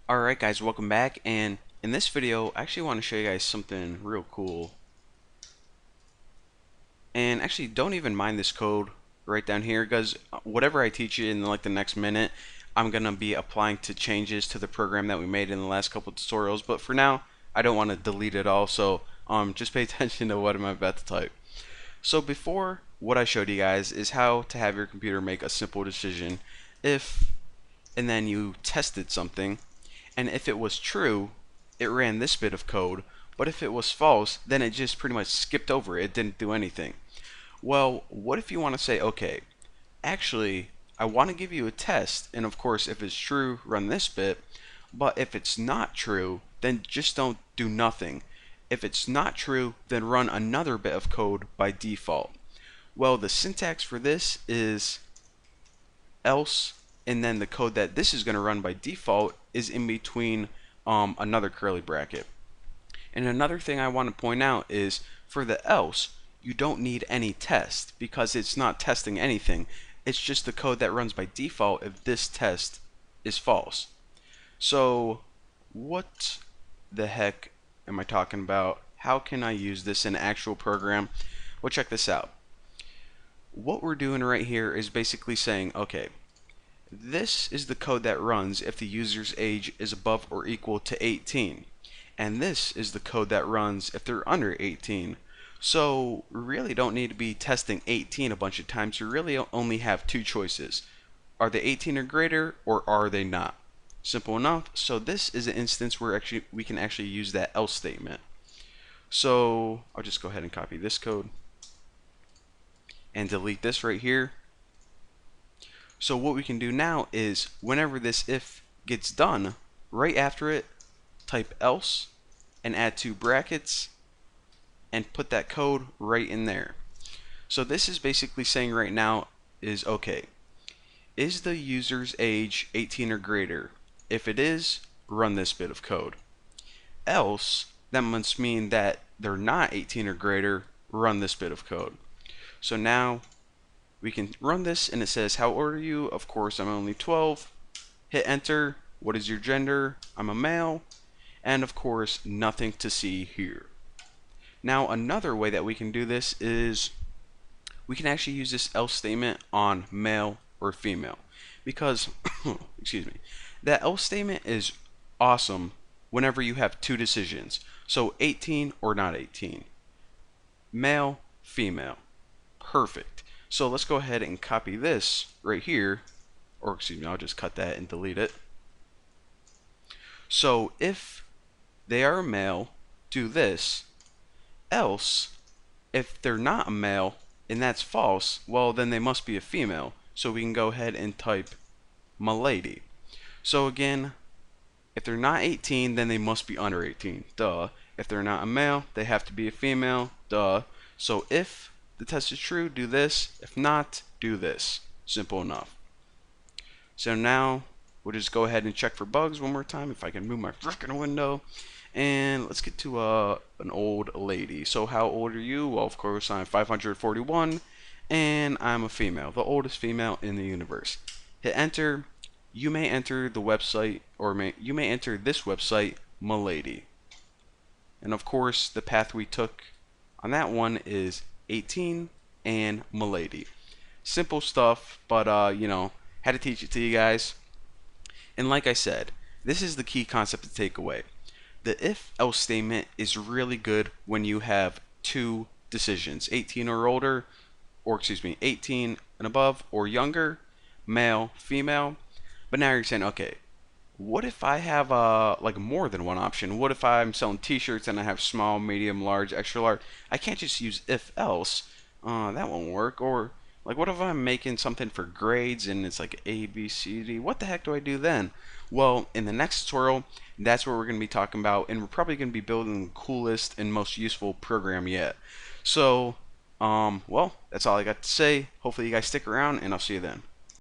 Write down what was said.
Alright guys, welcome back, and in this video I actually want to show you guys something real cool. And actually don't even mind this code right down here, because whatever I teach you in like the next minute, I'm gonna be applying to changes to the program that we made in the last couple tutorials. But for now, I don't want to delete it all, so just pay attention to what I'm about to type. So before, what I showed you guys is how to have your computer make a simple decision if, and then you tested something, and if it was true, it ran this bit of code, but if it was false, then it just pretty much skipped over it. It didn't do anything. Well, what if you want to say, okay, actually, I want to give you a test, and of course, if it's true, run this bit, but if it's not true, then just don't do nothing. If it's not true, then run another bit of code by default. Well, the syntax for this is else, and then the code that this is going to run by default is in between another curly bracket. And another thing I want to point out is for the else, you don't need any test because it's not testing anything. It's just the code that runs by default if this test is false. So what the heck am I talking about? How can I use this in an actual program? Well, check this out. What we're doing right here is basically saying, okay, this is the code that runs if the user's age is above or equal to 18. And this is the code that runs if they're under 18. So we really don't need to be testing 18 a bunch of times. We really only have two choices. Are they 18 or greater, or are they not? Simple enough. So this is an instance where we can actually use that else statement. So I'll just go ahead and copy this code and delete this right here. So what we can do now is whenever this if gets done, right after it, type else and add two brackets and put that code right in there. So this is basically saying right now is, okay, is the user's age 18 or greater? If it is, run this bit of code. Else, that must mean that they're not 18 or greater, run this bit of code. So now we can run this, and it says, how old are you? Of course, I'm only 12. Hit enter. What is your gender? I'm a male. And of course, nothing to see here. Now, another way that we can do this is we can actually use this else statement on male or female, because excuse me, that else statement is awesome whenever you have two decisions. So 18 or not 18. Male, female. Perfect. So let's go ahead and copy this right here, or excuse me, I'll just cut that and delete it. So if they are a male, do this. Else, if they're not a male and that's false, well then they must be a female. So we can go ahead and type m'lady. So again, if they're not 18, then they must be under 18. Duh. If they're not a male, they have to be a female. Duh. So if the test is true, do this. If not, do this. Simple enough. So now we'll just go ahead and check for bugs one more time if I can move my frickin' window. And let's get to an old lady. So how old are you? Well, of course, I'm 541 and I'm a female, the oldest female in the universe. Hit enter. You may enter the website, or you may enter this website, m'lady. And of course, the path we took on that one is 18 and m'lady. Simple stuff, but you know, had to teach it to you guys. And like I said, this is the key concept to take away. The if-else statement is really good when you have two decisions, 18 or older, or excuse me, 18 and above or younger, male, female. But now you're saying, okay, what if I have like more than one option? What if I'm selling t-shirts and I have small, medium, large, extra large? I can't just use if-else. That won't work. Or like, what if I'm making something for grades and it's like A, B, C, D? What the heck do I do then? Well, in the next tutorial, that's what we're going to be talking about, and we're probably going to be building the coolest and most useful program yet. So, well, that's all I got to say. Hopefully you guys stick around, and I'll see you then.